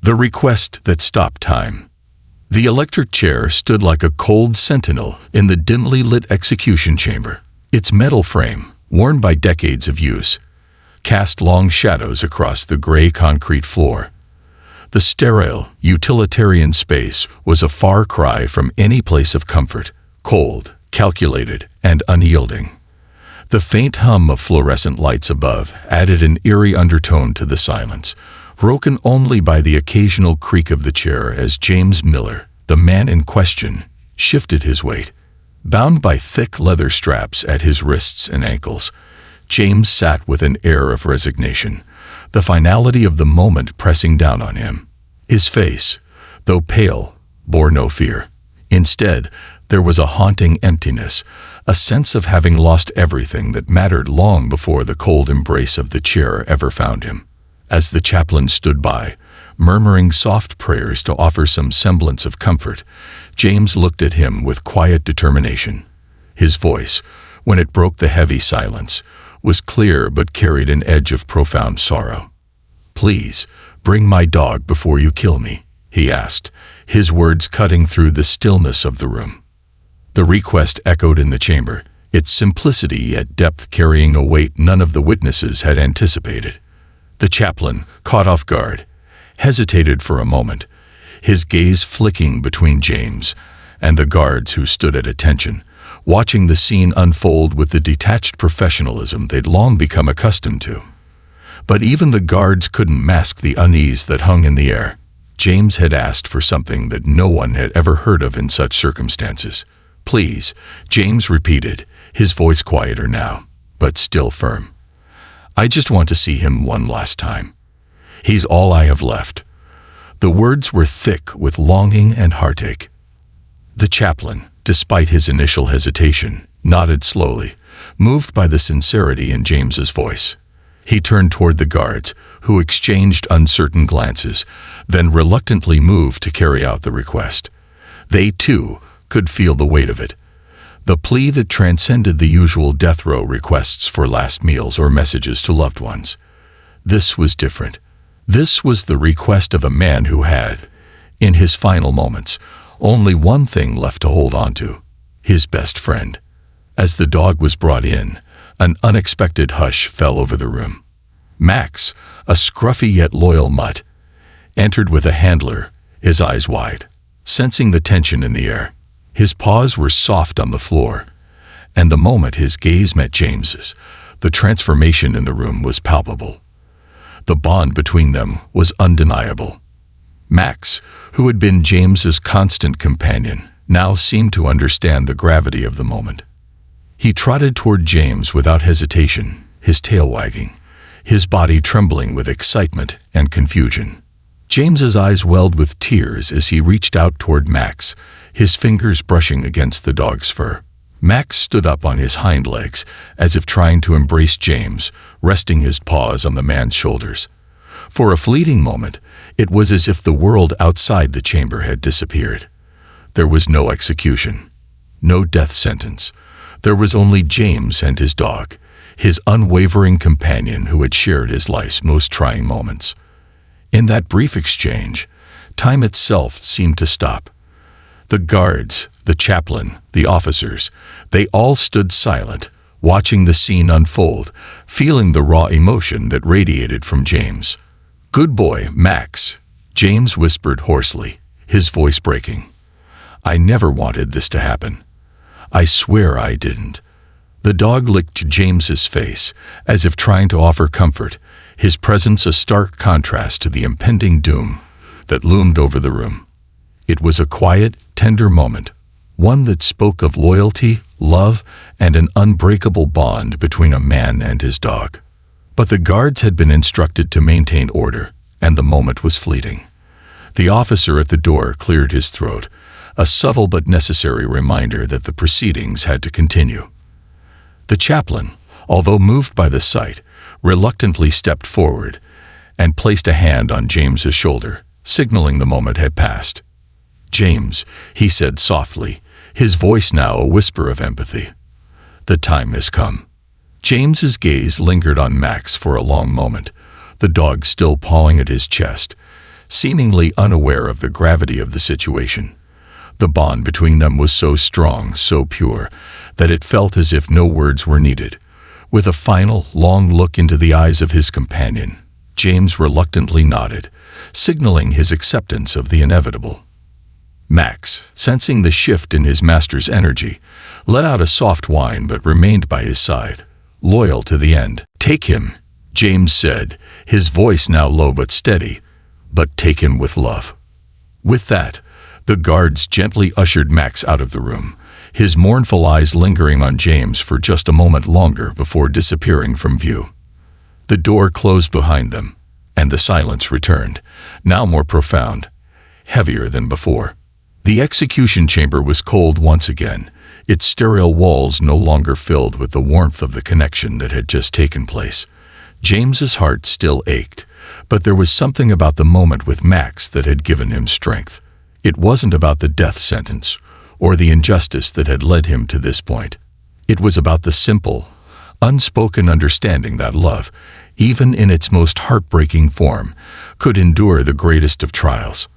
The request that stopped time. The electric chair stood like a cold sentinel in the dimly lit execution chamber. Its metal frame, worn by decades of use, cast long shadows across the gray concrete floor. The sterile, utilitarian space was a far cry from any place of comfort, cold, calculated, and unyielding. The faint hum of fluorescent lights above added an eerie undertone to the silence, broken only by the occasional creak of the chair as James Miller, the man in question, shifted his weight. Bound by thick leather straps at his wrists and ankles, James sat with an air of resignation, the finality of the moment pressing down on him. His face, though pale, bore no fear. Instead, there was a haunting emptiness, a sense of having lost everything that mattered long before the cold embrace of the chair ever found him. As the chaplain stood by, murmuring soft prayers to offer some semblance of comfort, James looked at him with quiet determination. His voice, when it broke the heavy silence, was clear but carried an edge of profound sorrow. "Please, bring my dog before you kill me," he asked, his words cutting through the stillness of the room. The request echoed in the chamber, its simplicity yet depth carrying a weight none of the witnesses had anticipated. The chaplain, caught off guard, hesitated for a moment, his gaze flicking between James and the guards who stood at attention, watching the scene unfold with the detached professionalism they'd long become accustomed to. But even the guards couldn't mask the unease that hung in the air. James had asked for something that no one had ever heard of in such circumstances. "Please," James repeated, his voice quieter now, but still firm. "I just want to see him one last time. He's all I have left." The words were thick with longing and heartache. The chaplain, despite his initial hesitation, nodded slowly, moved by the sincerity in James's voice. He turned toward the guards, who exchanged uncertain glances, then reluctantly moved to carry out the request. They, too, could feel the weight of it. The plea that transcended the usual death row requests for last meals or messages to loved ones. This was different. This was the request of a man who had, in his final moments, only one thing left to hold on to: his best friend. As the dog was brought in, an unexpected hush fell over the room. Max, a scruffy yet loyal mutt, entered with a handler, his eyes wide, sensing the tension in the air. His paws were soft on the floor, and the moment his gaze met James's, the transformation in the room was palpable. The bond between them was undeniable. Max, who had been James's constant companion, now seemed to understand the gravity of the moment. He trotted toward James without hesitation, his tail wagging, his body trembling with excitement and confusion. James's eyes welled with tears as he reached out toward Max, his fingers brushing against the dog's fur. Max stood up on his hind legs, as if trying to embrace James, resting his paws on the man's shoulders. For a fleeting moment, it was as if the world outside the chamber had disappeared. There was no execution, no death sentence. There was only James and his dog, his unwavering companion who had shared his life's most trying moments. In that brief exchange, time itself seemed to stop. The guards, the chaplain, the officers, they all stood silent, watching the scene unfold, feeling the raw emotion that radiated from James. "Good boy, Max," James whispered hoarsely, his voice breaking. "I never wanted this to happen. I swear I didn't." The dog licked James's face, as if trying to offer comfort, his presence a stark contrast to the impending doom that loomed over the room. It was a quiet, tender moment, one that spoke of loyalty, love, and an unbreakable bond between a man and his dog. But the guards had been instructed to maintain order, and the moment was fleeting. The officer at the door cleared his throat, a subtle but necessary reminder that the proceedings had to continue. The chaplain, although moved by the sight, reluctantly stepped forward and placed a hand on James's shoulder, signaling the moment had passed. "James," he said softly, his voice now a whisper of empathy. "The time has come." James's gaze lingered on Max for a long moment, the dog still pawing at his chest, seemingly unaware of the gravity of the situation. The bond between them was so strong, so pure, that it felt as if no words were needed. With a final, long look into the eyes of his companion, James reluctantly nodded, signaling his acceptance of the inevitable. Max, sensing the shift in his master's energy, let out a soft whine but remained by his side, loyal to the end. "Take him," James said, his voice now low but steady, "but take him with love." With that, the guards gently ushered Max out of the room, his mournful eyes lingering on James for just a moment longer before disappearing from view. The door closed behind them, and the silence returned, now more profound, heavier than before. The execution chamber was cold once again, its sterile walls no longer filled with the warmth of the connection that had just taken place. James's heart still ached, but there was something about the moment with Max that had given him strength. It wasn't about the death sentence or the injustice that had led him to this point. It was about the simple, unspoken understanding that love, even in its most heartbreaking form, could endure the greatest of trials.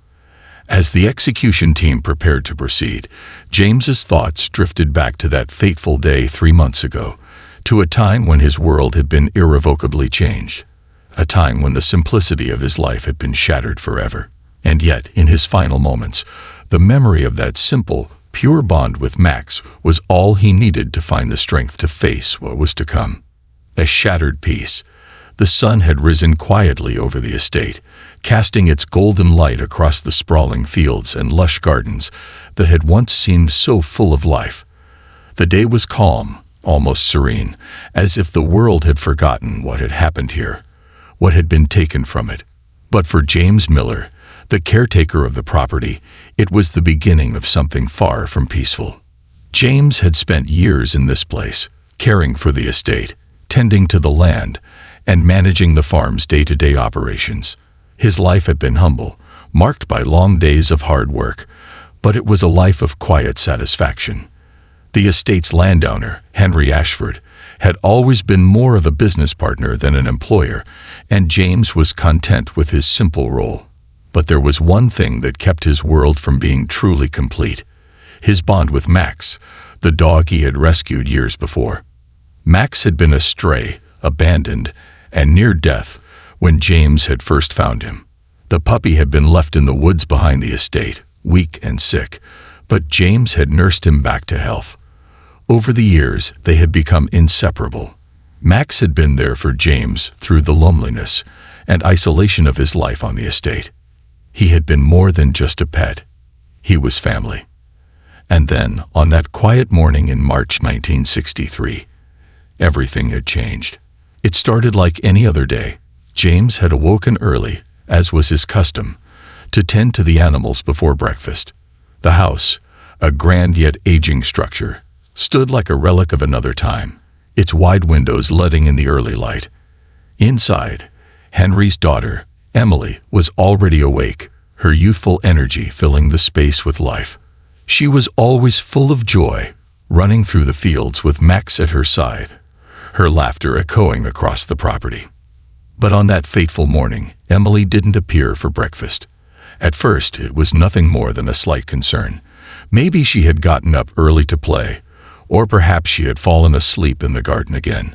As the execution team prepared to proceed, James's thoughts drifted back to that fateful day 3 months ago, to a time when his world had been irrevocably changed, a time when the simplicity of his life had been shattered forever. And yet, in his final moments, the memory of that simple, pure bond with Max was all he needed to find the strength to face what was to come. A shattered piece. The sun had risen quietly over the estate, casting its golden light across the sprawling fields and lush gardens that had once seemed so full of life. The day was calm, almost serene, as if the world had forgotten what had happened here, what had been taken from it. But for James Miller, the caretaker of the property, it was the beginning of something far from peaceful. James had spent years in this place, caring for the estate, tending to the land, and managing the farm's day-to-day operations. His life had been humble, marked by long days of hard work, but it was a life of quiet satisfaction. The estate's landowner, Henry Ashford, had always been more of a business partner than an employer, and James was content with his simple role. But there was one thing that kept his world from being truly complete: his bond with Max, the dog he had rescued years before. Max had been a stray, abandoned, and near death when James had first found him. The puppy had been left in the woods behind the estate, weak and sick, but James had nursed him back to health. Over the years, they had become inseparable. Max had been there for James through the loneliness and isolation of his life on the estate. He had been more than just a pet. He was family. And then, on that quiet morning in March 1963, everything had changed. It started like any other day. James had awoken early, as was his custom, to tend to the animals before breakfast. The house, a grand yet aging structure, stood like a relic of another time, its wide windows letting in the early light. Inside, Henry's daughter, Emily, was already awake, her youthful energy filling the space with life. She was always full of joy, running through the fields with Max at her side, her laughter echoing across the property. But on that fateful morning, Emily didn't appear for breakfast. At first, it was nothing more than a slight concern. Maybe she had gotten up early to play, or perhaps she had fallen asleep in the garden again.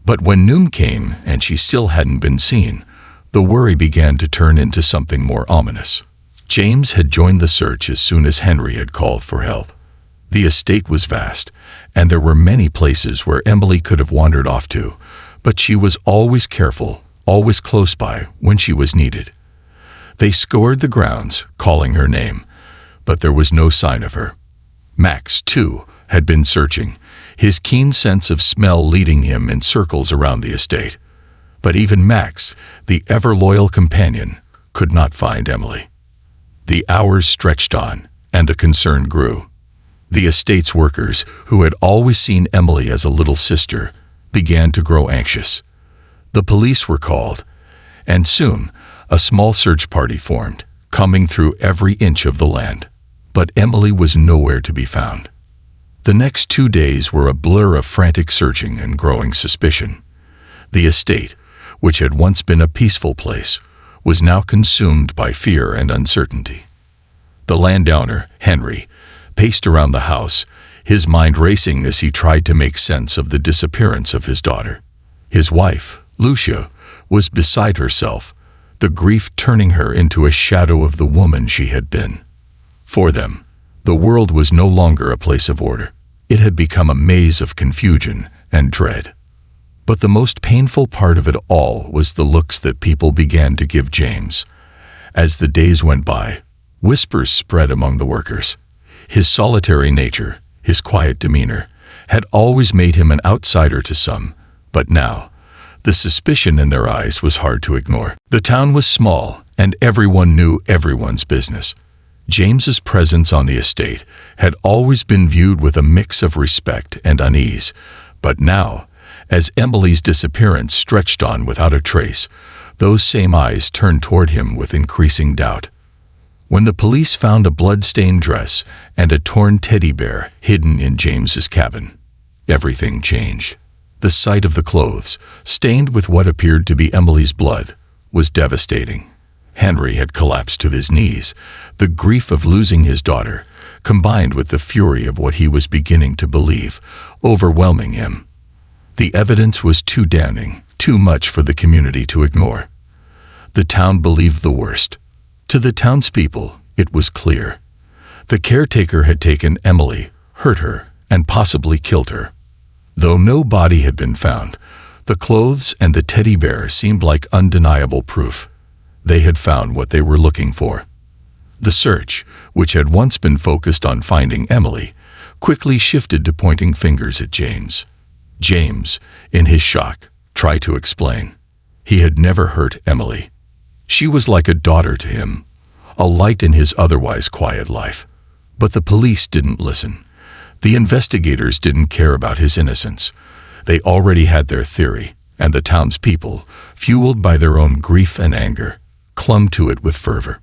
But when noon came and she still hadn't been seen, the worry began to turn into something more ominous. James had joined the search as soon as Henry had called for help. The estate was vast, and there were many places where Emily could have wandered off to, but she was always careful, always close by when she was needed. They scoured the grounds, calling her name, but there was no sign of her. Max, too, had been searching, his keen sense of smell leading him in circles around the estate. But even Max, the ever-loyal companion, could not find Emily. The hours stretched on, and the concern grew. The estate's workers, who had always seen Emily as a little sister, began to grow anxious. The police were called, and soon a small search party formed, combing through every inch of the land. But Emily was nowhere to be found. The next 2 days were a blur of frantic searching and growing suspicion. The estate, which had once been a peaceful place, was now consumed by fear and uncertainty. The landowner, Henry, paced around the house, his mind racing as he tried to make sense of the disappearance of his daughter. His wife, Lucia, was beside herself, the grief turning her into a shadow of the woman she had been. For them, the world was no longer a place of order. It had become a maze of confusion and dread. But the most painful part of it all was the looks that people began to give James. As the days went by, whispers spread among the workers. His solitary nature, his quiet demeanor, had always made him an outsider to some, but now, the suspicion in their eyes was hard to ignore. The town was small, and everyone knew everyone's business. James's presence on the estate had always been viewed with a mix of respect and unease, but now, as Emily's disappearance stretched on without a trace, those same eyes turned toward him with increasing doubt. When the police found a blood-stained dress and a torn teddy bear hidden in James's cabin, everything changed. The sight of the clothes, stained with what appeared to be Emily's blood, was devastating. Henry had collapsed to his knees, the grief of losing his daughter, combined with the fury of what he was beginning to believe, overwhelming him. The evidence was too damning, too much for the community to ignore. The town believed the worst. To the townspeople, it was clear. The caretaker had taken Emily, hurt her, and possibly killed her. Though no body had been found, the clothes and the teddy bear seemed like undeniable proof. They had found what they were looking for. The search, which had once been focused on finding Emily, quickly shifted to pointing fingers at James. James, in his shock, tried to explain. He had never hurt Emily. She was like a daughter to him, a light in his otherwise quiet life. But the police didn't listen. The investigators didn't care about his innocence. They already had their theory, and the townspeople, fueled by their own grief and anger, clung to it with fervor.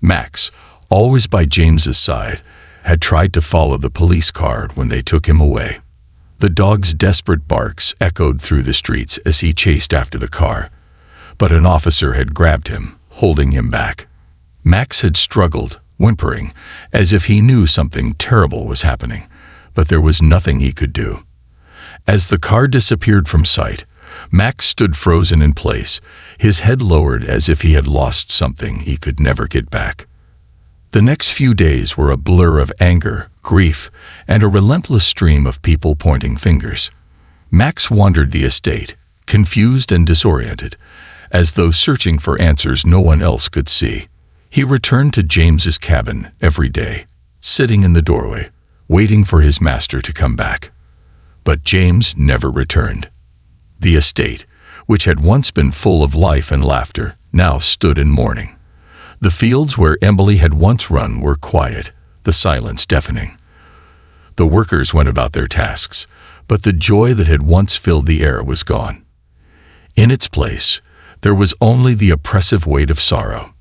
Max, always by James's side, had tried to follow the police car when they took him away. The dog's desperate barks echoed through the streets as he chased after the car, but an officer had grabbed him, holding him back. Max had struggled, whimpering, as if he knew something terrible was happening, but there was nothing he could do. As the car disappeared from sight, Max stood frozen in place, his head lowered as if he had lost something he could never get back. The next few days were a blur of anger, grief, and a relentless stream of people pointing fingers. Max wandered the estate, confused and disoriented, as though searching for answers no one else could see. He returned to James's cabin every day, sitting in the doorway, waiting for his master to come back. But James never returned. The estate, which had once been full of life and laughter, now stood in mourning. The fields where Emily had once run were quiet, the silence deafening. The workers went about their tasks, but the joy that had once filled the air was gone. In its place, there was only the oppressive weight of sorrow.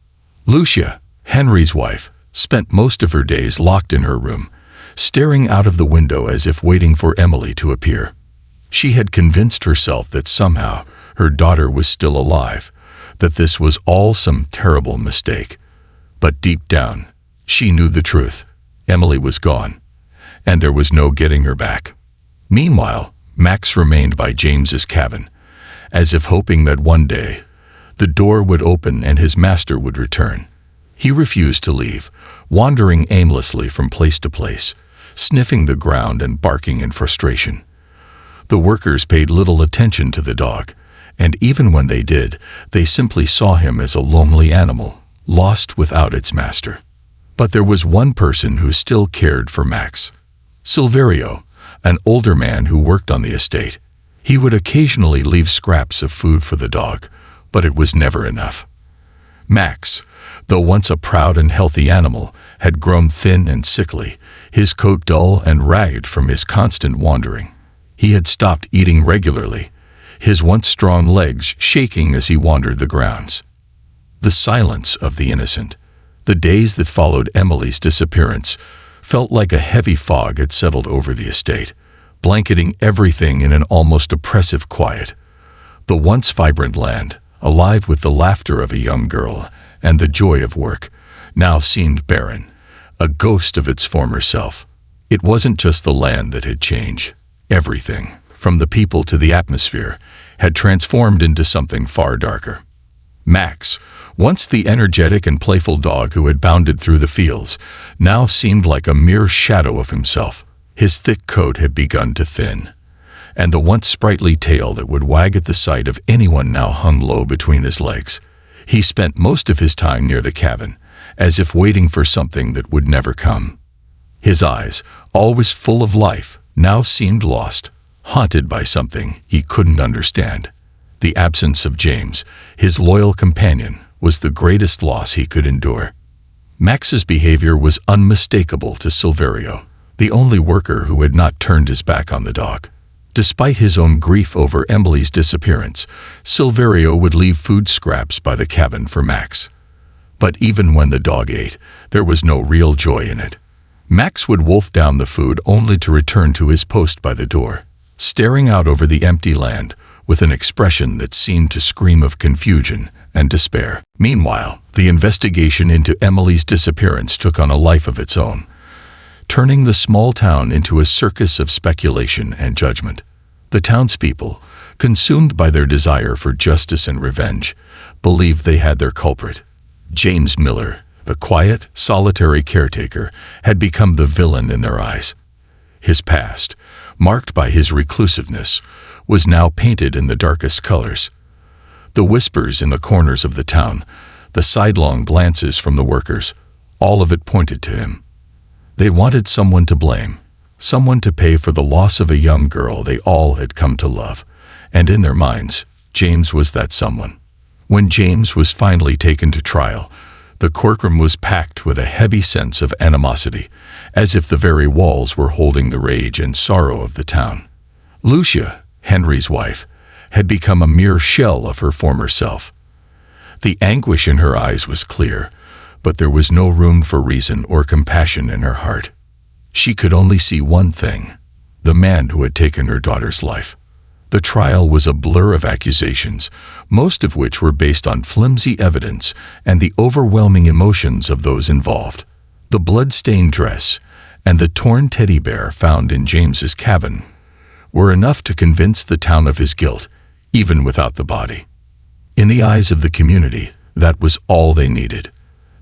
Lucia, Henry's wife, spent most of her days locked in her room, staring out of the window as if waiting for Emily to appear. She had convinced herself that somehow her daughter was still alive, that this was all some terrible mistake. But deep down, she knew the truth. Emily was gone, and there was no getting her back. Meanwhile, Max remained by James's cabin, as if hoping that one day the door would open and his master would return. He refused to leave, wandering aimlessly from place to place, sniffing the ground and barking in frustration. The workers paid little attention to the dog, and even when they did, they simply saw him as a lonely animal, lost without its master. But there was one person who still cared for Max. Silverio, an older man who worked on the estate. He would occasionally leave scraps of food for the dog, but it was never enough. Max, though once a proud and healthy animal, had grown thin and sickly, his coat dull and ragged from his constant wandering. He had stopped eating regularly, his once strong legs shaking as he wandered the grounds. The silence of the innocent, the days that followed Emily's disappearance, felt like a heavy fog had settled over the estate, blanketing everything in an almost oppressive quiet. The once vibrant land, alive with the laughter of a young girl and the joy of work, now seemed barren, a ghost of its former self. It wasn't just the land that had changed. Everything, from the people to the atmosphere, had transformed into something far darker. Max, once the energetic and playful dog who had bounded through the fields, now seemed like a mere shadow of himself. His thick coat had begun to thin, and the once sprightly tail that would wag at the sight of anyone now hung low between his legs. He spent most of his time near the cabin, as if waiting for something that would never come. His eyes, always full of life, now seemed lost, haunted by something he couldn't understand. The absence of James, his loyal companion, was the greatest loss he could endure. Max's behavior was unmistakable to Silverio, the only worker who had not turned his back on the dog. Despite his own grief over Emily's disappearance, Silverio would leave food scraps by the cabin for Max. But even when the dog ate, there was no real joy in it. Max would wolf down the food only to return to his post by the door, staring out over the empty land with an expression that seemed to scream of confusion and despair. Meanwhile, the investigation into Emily's disappearance took on a life of its own, turning the small town into a circus of speculation and judgment. The townspeople, consumed by their desire for justice and revenge, believed they had their culprit. James Miller, the quiet, solitary caretaker, had become the villain in their eyes. His past, marked by his reclusiveness, was now painted in the darkest colors. The whispers in the corners of the town, the sidelong glances from the workers, all of it pointed to him. They wanted someone to blame, someone to pay for the loss of a young girl they all had come to love, and in their minds, James was that someone. When James was finally taken to trial, the courtroom was packed with a heavy sense of animosity, as if the very walls were holding the rage and sorrow of the town. Lucia, Henry's wife, had become a mere shell of her former self. The anguish in her eyes was clear, but there was no room for reason or compassion in her heart. She could only see one thing: the man who had taken her daughter's life. The trial was a blur of accusations, most of which were based on flimsy evidence and the overwhelming emotions of those involved. The blood-stained dress and the torn teddy bear found in James's cabin were enough to convince the town of his guilt, even without the body. In the eyes of the community, that was all they needed.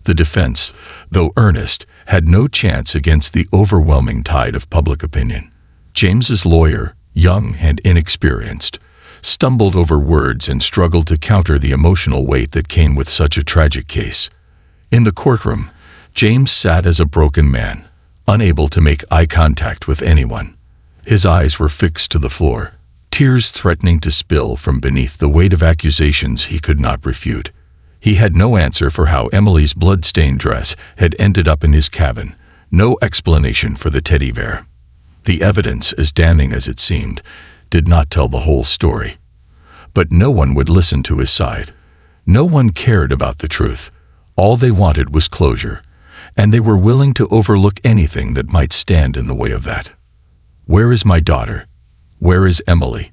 The defense, though earnest, had no chance against the overwhelming tide of public opinion. James's lawyer, young and inexperienced, stumbled over words and struggled to counter the emotional weight that came with such a tragic case. In the courtroom, James sat as a broken man, unable to make eye contact with anyone. His eyes were fixed to the floor, tears threatening to spill from beneath the weight of accusations he could not refute. He had no answer for how Emily's blood-stained dress had ended up in his cabin, no explanation for the teddy bear. The evidence, as damning as it seemed, did not tell the whole story. But no one would listen to his side. No one cared about the truth. All they wanted was closure, and they were willing to overlook anything that might stand in the way of that. "Where is my daughter? Where is Emily?"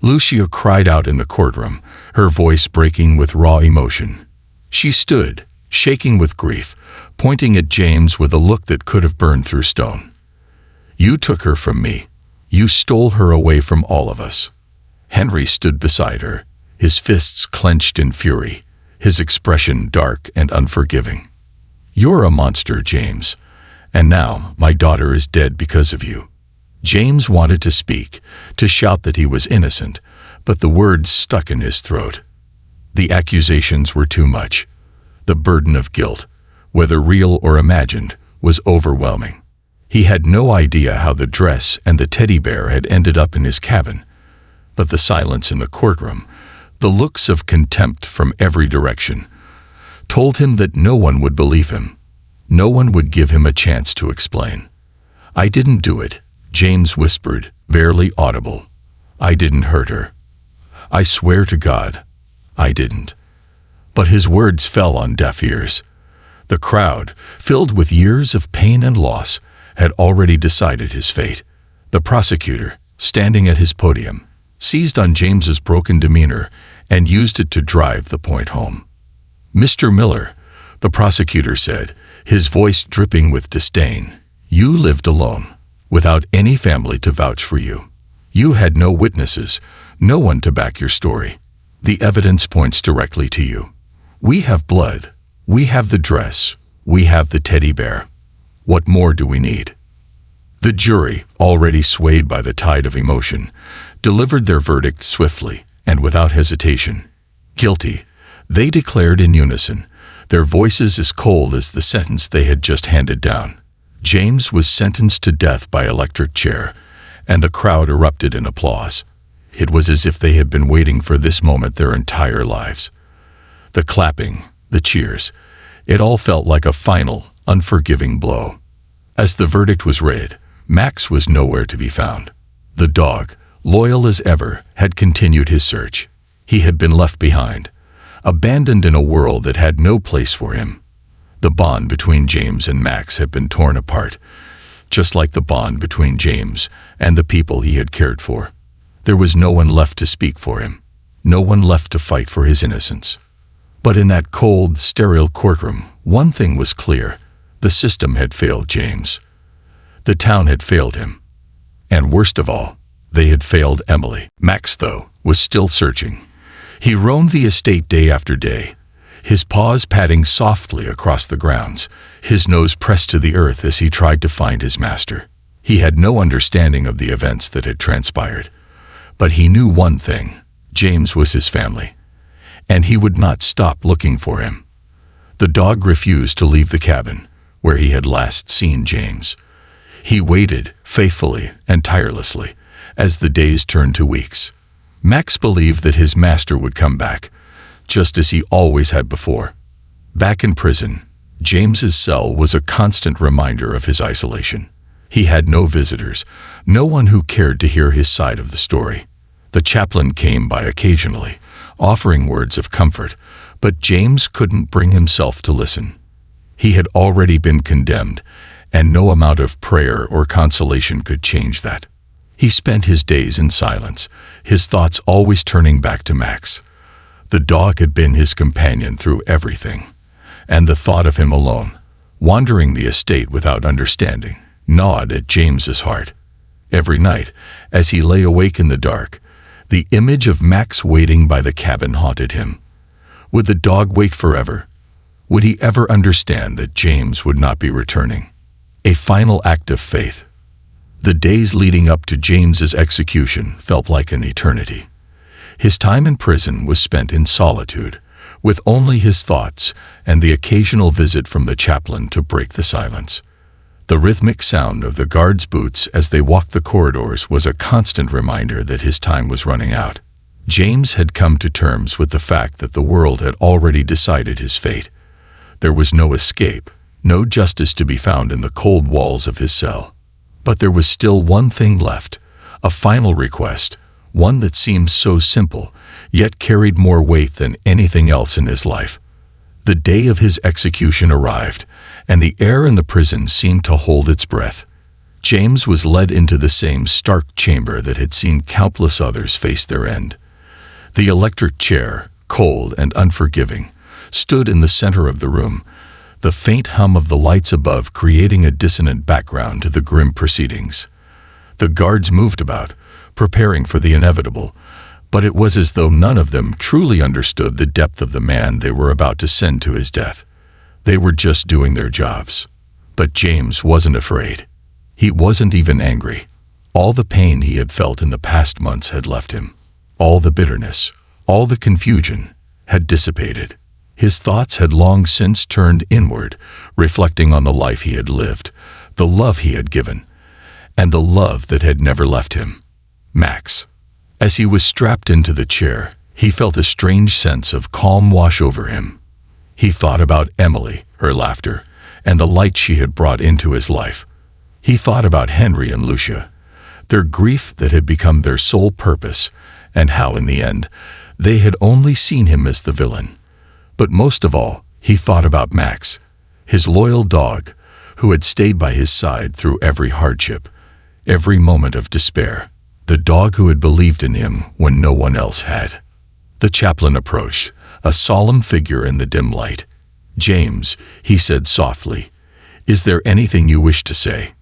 Lucia cried out in the courtroom, her voice breaking with raw emotion. She stood, shaking with grief, pointing at James with a look that could have burned through stone. "You took her from me. You stole her away from all of us." Henry stood beside her, his fists clenched in fury, his expression dark and unforgiving. "You're a monster, James, and now my daughter is dead because of you." James wanted to speak, to shout that he was innocent, but the words stuck in his throat. The accusations were too much. The burden of guilt, whether real or imagined, was overwhelming. He had no idea how the dress and the teddy bear had ended up in his cabin, but the silence in the courtroom, the looks of contempt from every direction, told him that no one would believe him. No one would give him a chance to explain. "I didn't do it," James whispered, barely audible. "I didn't hurt her. I swear to God, I didn't." But his words fell on deaf ears. The crowd, filled with years of pain and loss, had already decided his fate. The prosecutor, standing at his podium, seized on James's broken demeanor and used it to drive the point home. "Mr. Miller," the prosecutor said, his voice dripping with disdain, "you lived alone, without any family to vouch for you. You had no witnesses, no one to back your story. The evidence points directly to you. We have blood, we have the dress, we have the teddy bear. What more do we need?" The jury, already swayed by the tide of emotion, delivered their verdict swiftly and without hesitation. "Guilty," they declared in unison, their voices as cold as the sentence they had just handed down. James was sentenced to death by electric chair, and the crowd erupted in applause. It was as if they had been waiting for this moment their entire lives. The clapping, the cheers, it all felt like a final, unforgiving blow. As the verdict was read, Max was nowhere to be found. The dog, loyal as ever, had continued his search. He had been left behind, abandoned in a world that had no place for him. The bond between James and Max had been torn apart, just like the bond between James and the people he had cared for. There was no one left to speak for him, no one left to fight for his innocence. But in that cold, sterile courtroom, one thing was clear: the system had failed James. The town had failed him. And worst of all, they had failed Emily. Max, though, was still searching. He roamed the estate day after day, his paws padding softly across the grounds, his nose pressed to the earth as he tried to find his master. He had no understanding of the events that had transpired, but he knew one thing: James was his family, and he would not stop looking for him. The dog refused to leave the cabin where he had last seen James. He waited, faithfully and tirelessly, as the days turned to weeks. Max believed that his master would come back, just as he always had before. Back in prison, James's cell was a constant reminder of his isolation. He had no visitors, no one who cared to hear his side of the story. The chaplain came by occasionally, offering words of comfort, but James couldn't bring himself to listen. He had already been condemned, and no amount of prayer or consolation could change that. He spent his days in silence, his thoughts always turning back to Max. The dog had been his companion through everything, and the thought of him alone, wandering the estate without understanding, gnawed at James's heart. Every night, as he lay awake in the dark, the image of Max waiting by the cabin haunted him. Would the dog wait forever? Would he ever understand that James would not be returning? A final act of faith. The days leading up to James's execution felt like an eternity. His time in prison was spent in solitude, with only his thoughts and the occasional visit from the chaplain to break the silence. The rhythmic sound of the guards' boots as they walked the corridors was a constant reminder that his time was running out. James had come to terms with the fact that the world had already decided his fate. There was no escape, no justice to be found in the cold walls of his cell. But there was still one thing left, a final request, one that seemed so simple, yet carried more weight than anything else in his life. The day of his execution arrived, and the air in the prison seemed to hold its breath. James was led into the same stark chamber that had seen countless others face their end. The electric chair, cold and unforgiving, stood in the center of the room, the faint hum of the lights above creating a dissonant background to the grim proceedings. The guards moved about, preparing for the inevitable, but it was as though none of them truly understood the depth of the man they were about to send to his death. They were just doing their jobs. But James wasn't afraid. He wasn't even angry. All the pain he had felt in the past months had left him. All the bitterness, all the confusion had dissipated. His thoughts had long since turned inward, reflecting on the life he had lived, the love he had given, and the love that had never left him. Max. As he was strapped into the chair, he felt a strange sense of calm wash over him. He thought about Emily, her laughter, and the light she had brought into his life. He thought about Henry and Lucia, their grief that had become their sole purpose, and how in the end they had only seen him as the villain. But most of all, he thought about Max, his loyal dog, who had stayed by his side through every hardship, every moment of despair, the dog who had believed in him when no one else had. The chaplain approached, a solemn figure in the dim light. "James," he said softly, "is there anything you wish to say?"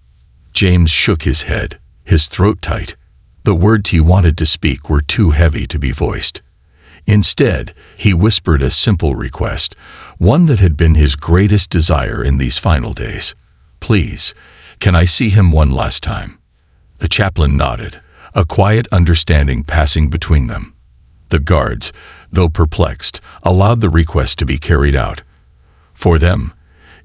James shook his head, his throat tight. The words he wanted to speak were too heavy to be voiced. Instead, he whispered a simple request, one that had been his greatest desire in these final days. "Please, can I see him one last time?" The chaplain nodded, a quiet understanding passing between them. The guards, though perplexed, allowed the request to be carried out. For them,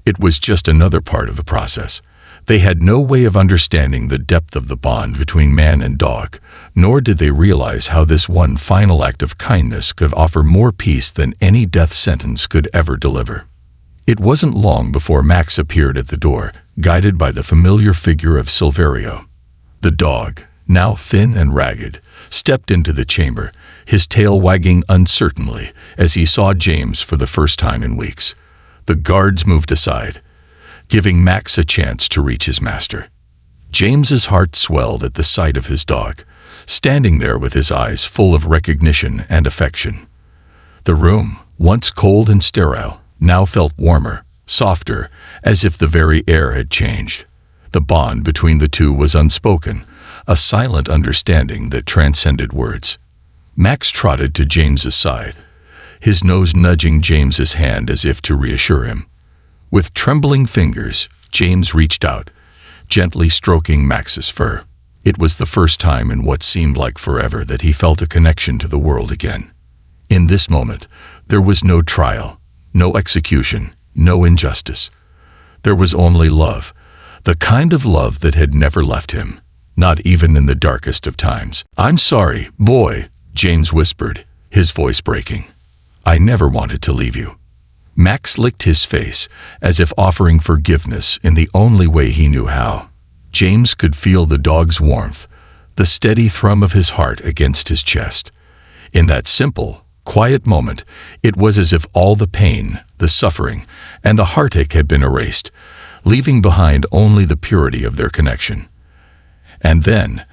it was just another part of the process. They had no way of understanding the depth of the bond between man and dog, nor did they realize how this one final act of kindness could offer more peace than any death sentence could ever deliver. It wasn't long before Max appeared at the door, guided by the familiar figure of Silverio. The dog, now thin and ragged, stepped into the chamber, his tail wagging uncertainly as he saw James for the first time in weeks. The guards moved aside, giving Max a chance to reach his master. James's heart swelled at the sight of his dog, standing there with his eyes full of recognition and affection. The room, once cold and sterile, now felt warmer, softer, as if the very air had changed. The bond between the two was unspoken, a silent understanding that transcended words. Max trotted to James's side, his nose nudging James's hand as if to reassure him. With trembling fingers, James reached out, gently stroking Max's fur. It was the first time in what seemed like forever that he felt a connection to the world again. In this moment, there was no trial, no execution, no injustice. There was only love, the kind of love that had never left him, not even in the darkest of times. "I'm sorry, boy," James whispered, his voice breaking. "I never wanted to leave you." Max licked his face, as if offering forgiveness in the only way he knew how. James could feel the dog's warmth, the steady thrum of his heart against his chest. In that simple, quiet moment, it was as if all the pain, the suffering, and the heartache had been erased, leaving behind only the purity of their connection. And then,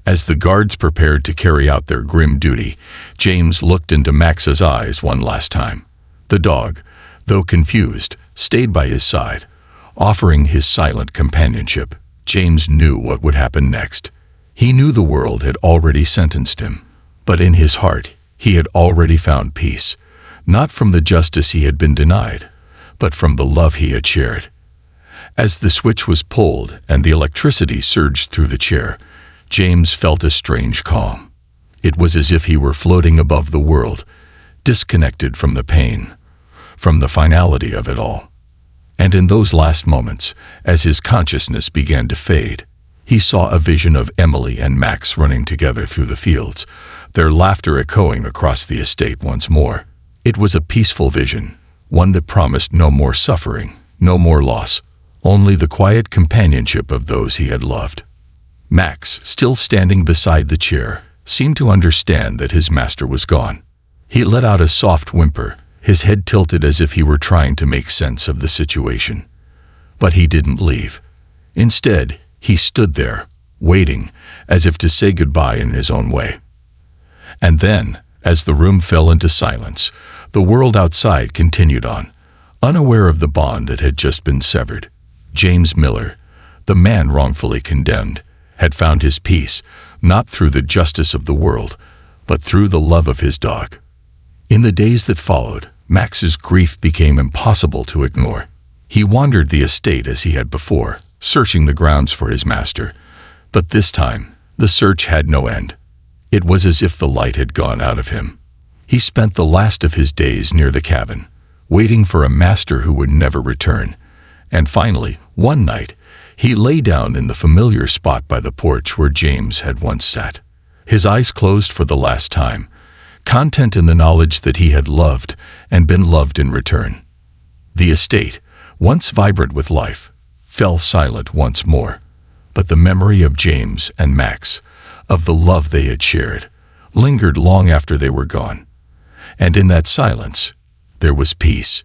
as the guards prepared to carry out their grim duty, James looked into Max's eyes one last time. The dog, though confused, stayed by his side, offering his silent companionship. James knew what would happen next. He knew the world had already sentenced him, but in his heart he had already found peace, not from the justice he had been denied, but from the love he had shared. As the switch was pulled and the electricity surged through the chair, James felt a strange calm. It was as if he were floating above the world, disconnected from the pain, from the finality of it all. And in those last moments, as his consciousness began to fade, he saw a vision of Emily and Max running together through the fields, their laughter echoing across the estate once more. It was a peaceful vision, one that promised no more suffering, no more loss, only the quiet companionship of those he had loved. Max, still standing beside the chair, seemed to understand that his master was gone. He let out a soft whimper, his head tilted as if he were trying to make sense of the situation. But he didn't leave. Instead, he stood there, waiting, as if to say goodbye in his own way. And then, as the room fell into silence, the world outside continued on, unaware of the bond that had just been severed. James Miller, the man wrongfully condemned, had found his peace, not through the justice of the world, but through the love of his dog. In the days that followed, Max's grief became impossible to ignore. He wandered the estate as he had before, searching the grounds for his master. But this time, the search had no end. It was as if the light had gone out of him. He spent the last of his days near the cabin, waiting for a master who would never return. And finally, one night, he lay down in the familiar spot by the porch where James had once sat. His eyes closed for the last time, content in the knowledge that he had loved and been loved in return. The estate, once vibrant with life, fell silent once more, but the memory of James and Max, of the love they had shared, lingered long after they were gone. And in that silence, there was peace.